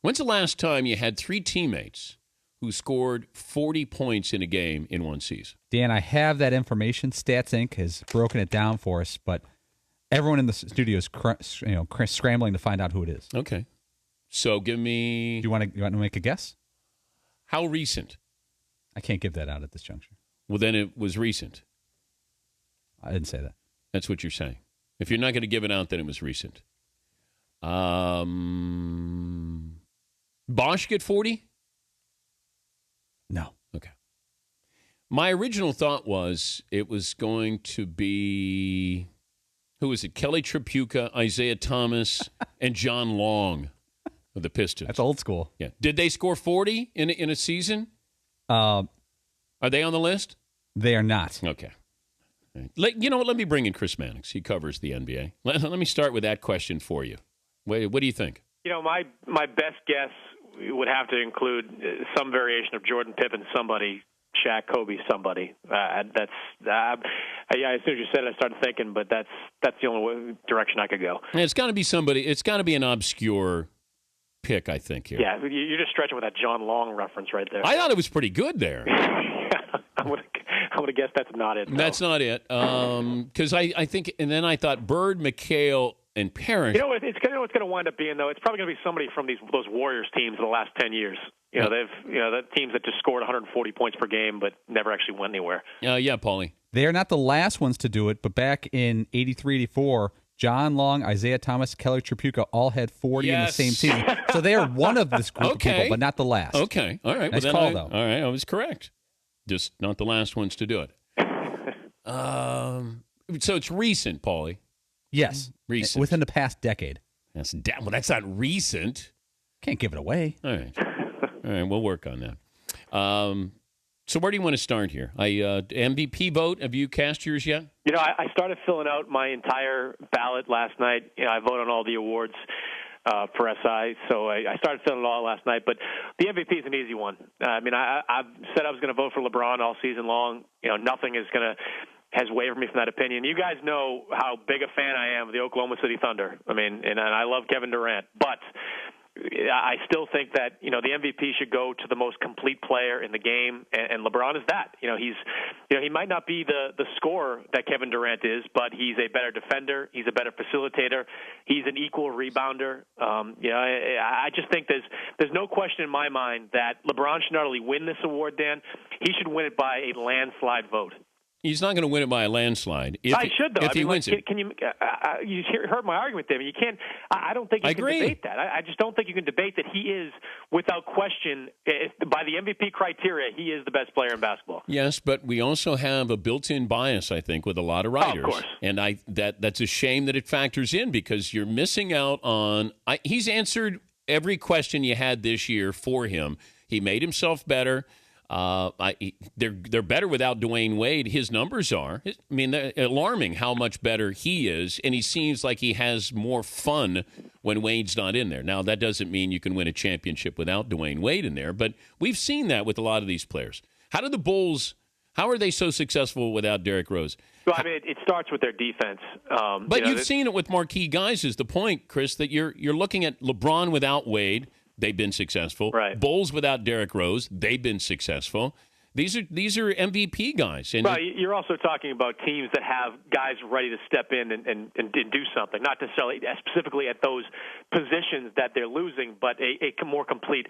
When's the last time you had three teammates who scored 40 points in a game in one season? Dan, I have that information. Stats Inc. has broken it down for us, but everyone in the studio is scrambling to find out who it is. Okay. So give me... Do you want to make a guess? How recent? I can't give that out at this juncture. Well, then it was recent. I didn't say that. That's what you're saying. If you're not going to give it out, then it was recent. Bosch get 40? No. Okay. My original thought was it was going to be, who was it? Kelly Tripucka, Isaiah Thomas, and John Long of the Pistons. That's old school. Yeah. Did they score 40 in a season? Are they on the list? They are not. Okay. Let me bring in Chris Mannix. He covers the NBA. Let me start with that question for you. What do you think? My best guess would have to include some variation of Jordan, Pippen, somebody, Shaq, Kobe, somebody. As soon as you said it, I started thinking, but that's the only direction I could go. And it's got to be somebody. It's got to be an obscure pick, I think, here. Yeah, you're just stretching with that John Long reference right there. I thought it was pretty good there. I would have guessed that's not it. That's not it. Because I think, and then I thought Bird, McHale, and Parrish. It's going to wind up being, though. It's probably going to be somebody from those Warriors teams in the last 10 years. The teams that just scored 140 points per game but never actually went anywhere. Yeah, Paulie. They are not the last ones to do it, but back in 83-84, John Long, Isaiah Thomas, Kelly Tripucka all had 40 in the same season. So they are one of this group of people, but not the last. Okay, all right. Nice call, though. All right, I was correct. Just not the last ones to do it. So it's recent, Paulie. Yes. Recent. Within the past decade. That's not recent. Can't give it away. All right. All right, we'll work on that. So where do you want to start here? MVP vote, have you cast yours yet? I started filling out my entire ballot last night. I vote on all the awards for SI, so I started filling it all last night. But the MVP is an easy one. I've said I was going to vote for LeBron all season long. Nothing has wavered me from that opinion. You guys know how big a fan I am of the Oklahoma City Thunder. And I love Kevin Durant, but I still think that the MVP should go to the most complete player in the game, and LeBron is that. He might not be the scorer that Kevin Durant is, but he's a better defender. He's a better facilitator. He's an equal rebounder. I just think there's no question in my mind that LeBron should not only win this award, Dan, he should win it by a landslide vote. He's not going to win it by a landslide. I should, though. If he wins it. Can you? You heard my argument there. You can't. I don't think you can debate that. I just don't think you can debate that he is, without question, by the MVP criteria, he is the best player in basketball. Yes, but we also have a built-in bias, I think, with a lot of writers. Oh, of course. And that's a shame that it factors in because you're missing out on. He's answered every question you had this year for him. He made himself better. They're better without Dwayne Wade. His numbers are. They're alarming how much better he is, and he seems like he has more fun when Wade's not in there. Now, that doesn't mean you can win a championship without Dwayne Wade in there, but we've seen that with a lot of these players. How are they so successful without Derrick Rose? Well, it starts with their defense. But you've seen it with marquee guys is the point, Chris, that you're looking at LeBron without Wade. They've been successful. Right. Bulls without Derrick Rose, they've been successful. These are MVP guys. And well, you're also talking about teams that have guys ready to step in and do something, not necessarily specifically at those positions that they're losing, but a more complete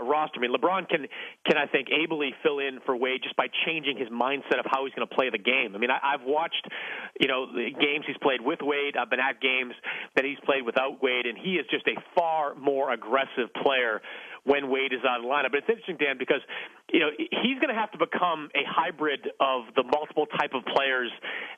roster. LeBron can I think ably fill in for Wade just by changing his mindset of how he's going to play the game. I've watched the games he's played with Wade. I've been at games that he's played without Wade, and he is just a far more aggressive player when Wade is out of the lineup. But it's interesting, Dan, because he's going to have to become a hybrid of the multiple type of players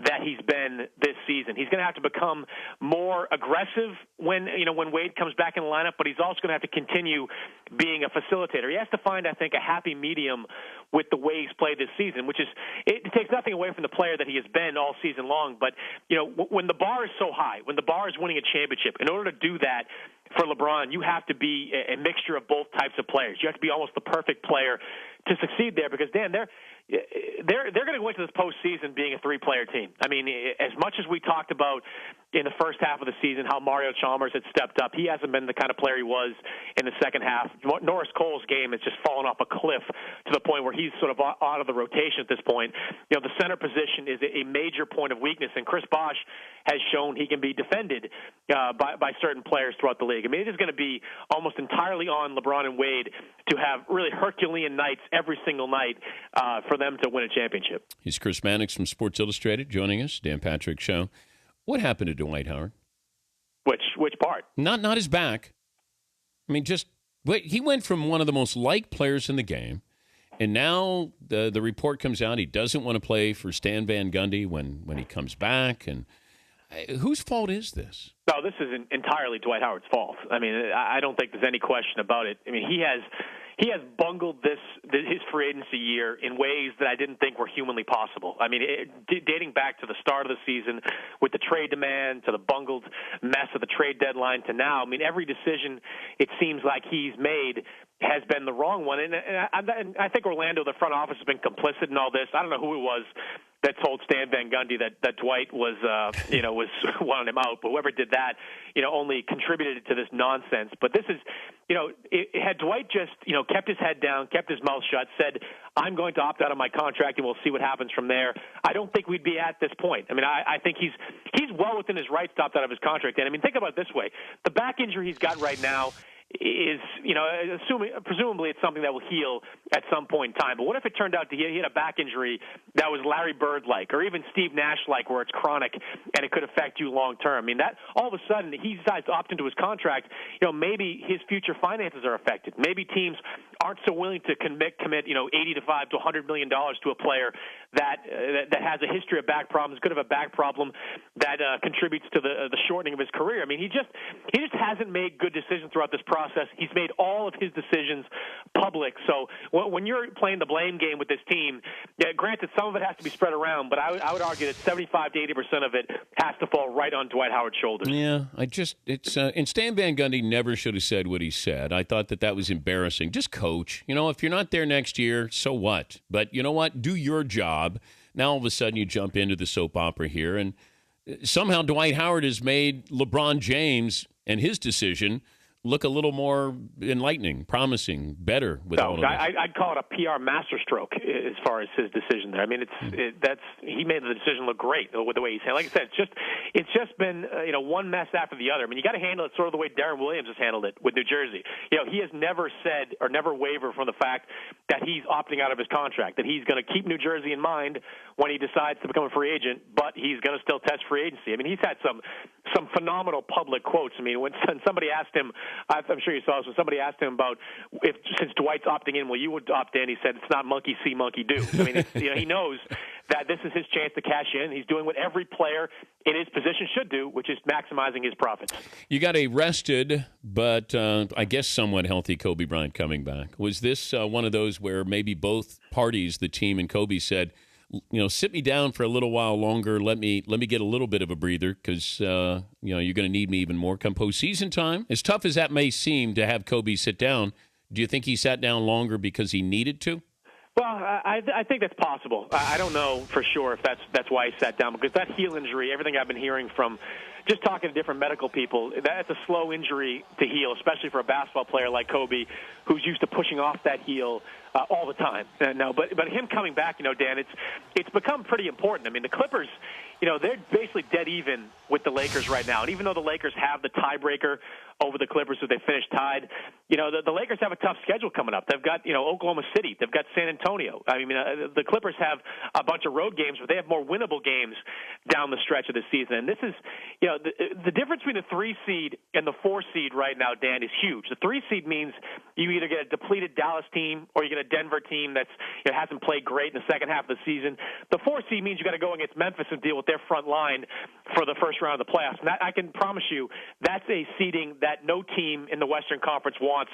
that he's been this season. He's going to have to become more aggressive when Wade comes back in the lineup, but he's also going to have to continue being a facilitator. He has to find, I think, a happy medium with the way he's played this season, which is it takes nothing away from the player that he has been all season long. But when the bar is so high, when the bar is winning a championship, in order to do that for LeBron, you have to be a mixture of both types of players. You have to be almost the perfect player to succeed there because, Dan, they're going to go into this postseason being a three-player team. As much as we talked about in the first half of the season, how Mario Chalmers had stepped up. He hasn't been the kind of player he was in the second half. Norris Cole's game has just fallen off a cliff to the point where he's sort of out of the rotation at this point. You know, the center position is a major point of weakness, and Chris Bosh has shown he can be defended by certain players throughout the league. I mean, it is going to be almost entirely on LeBron and Wade to have really Herculean nights every single night for them to win a championship. He's Chris Mannix from Sports Illustrated joining us, Dan Patrick Show. What happened to Dwight Howard? Which part? Not his back. I mean, he went from one of the most liked players in the game, and now the report comes out he doesn't want to play for Stan Van Gundy when he comes back. And whose fault is this? No, this is entirely Dwight Howard's fault. I mean, I don't think there's any question about it. I mean, he has bungled his free agency year in ways that I didn't think were humanly possible. I mean, dating back to the start of the season with the trade demand, to the bungled mess of the trade deadline, to now. I mean, every decision it seems like he's made has been the wrong one. And I think Orlando, the front office, has been complicit in all this. I don't know who it was that told Stan Van Gundy that Dwight was wanting him out, but whoever did that, only contributed to this nonsense. But this is, had Dwight just, kept his head down, kept his mouth shut, said, I'm going to opt out of my contract and we'll see what happens from there, I don't think we'd be at this point. I mean, I think he's well within his rights to opt out of his contract. And I mean, think about it this way. The back injury he's got right now is, presumably it's something that will heal at some point in time. But what if it turned out he had a back injury that was Larry Bird-like or even Steve Nash-like, where it's chronic and it could affect you long-term? I mean, that all of a sudden he decides to opt into his contract, maybe his future finances are affected. Maybe teams aren't so willing to commit $85 to $100 million to a player that has a history of back problems, good of a back problem that contributes to the shortening of his career. I mean, he just hasn't made good decisions throughout this process. He's made all of his decisions public. So when you're playing the blame game with this team, granted, some of it has to be spread around, but I would argue that 75 to 80% of it has to fall right on Dwight Howard's shoulders. Yeah, and Stan Van Gundy never should have said what he said. I thought that was embarrassing. Just coach. If you're not there next year, so what? But you know what? Do your job. Now all of a sudden you jump into the soap opera here, and somehow Dwight Howard has made LeBron James and his decision look a little more enlightening, promising, better with all of this. I'd call it a PR masterstroke as far as his decision there. I mean, he made the decision look great with the way he's handled. Like I said, it's just been one mess after the other. I mean, you got to handle it sort of the way Darren Williams has handled it with New Jersey. He has never said or never wavered from the fact that he's opting out of his contract, that he's going to keep New Jersey in mind when he decides to become a free agent, but he's going to still test free agency. I mean, he's had some phenomenal public quotes. I mean, when somebody asked him, I'm sure you saw this, when somebody asked him about since Dwight's opting in, you would opt in, he said, it's not monkey see, monkey do. I mean, he knows that this is his chance to cash in. He's doing what every player in his position should do, which is maximizing his profits. You got a rested, but I guess somewhat healthy Kobe Bryant coming back. Was this one of those where maybe both parties, the team and Kobe, said, sit me down for a little while longer. Let me get a little bit of a breather because, you're going to need me even more come postseason time. As tough as that may seem to have Kobe sit down, do you think he sat down longer because he needed to? Well, I think that's possible. I don't know for sure if that's why he sat down, because that heel injury, everything I've been hearing from just talking to different medical people, that's a slow injury to heal, especially for a basketball player like Kobe, who's used to pushing off that heel all the time. But him coming back, Dan, it's become pretty important. I mean, the Clippers, they're basically dead even with the Lakers right now. And even though the Lakers have the tiebreaker over the Clippers, so they finished tied, the Lakers have a tough schedule coming up. They've got, Oklahoma City. They've got San Antonio. I mean, the Clippers have a bunch of road games, but they have more winnable games down the stretch of the season. And this is, the difference between the 3 seed and the 4 seed right now, Dan, is huge. The 3 seed means you either get a depleted Dallas team or you get a Denver team that's hasn't played great in the second half of the season. The 4 seed means you got to go against Memphis and deal with their front line for the first round of the playoffs. And I can promise you that's a seeding that no team in the Western Conference wants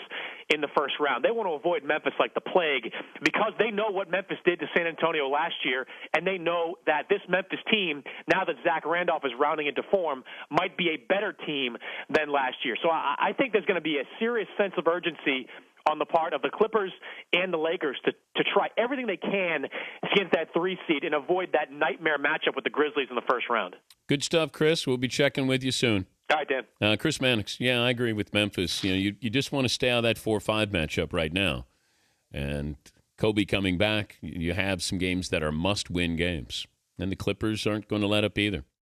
in the first round. They want to avoid Memphis like the plague because they know what Memphis did to San Antonio last year, and they know that this Memphis team, now that Zach Randolph is rounding into form, might be a better team than last year. So I think there's going to be a serious sense of urgency on the part of the Clippers and the Lakers to try everything they can against that 3 seed and avoid that nightmare matchup with the Grizzlies in the first round. Good stuff, Chris. We'll be checking with you soon. All right, Dan. Chris Mannix. Yeah, I agree with Memphis. You just want to stay out of that 4-5 matchup right now. And Kobe coming back, you have some games that are must-win games. And the Clippers aren't going to let up either.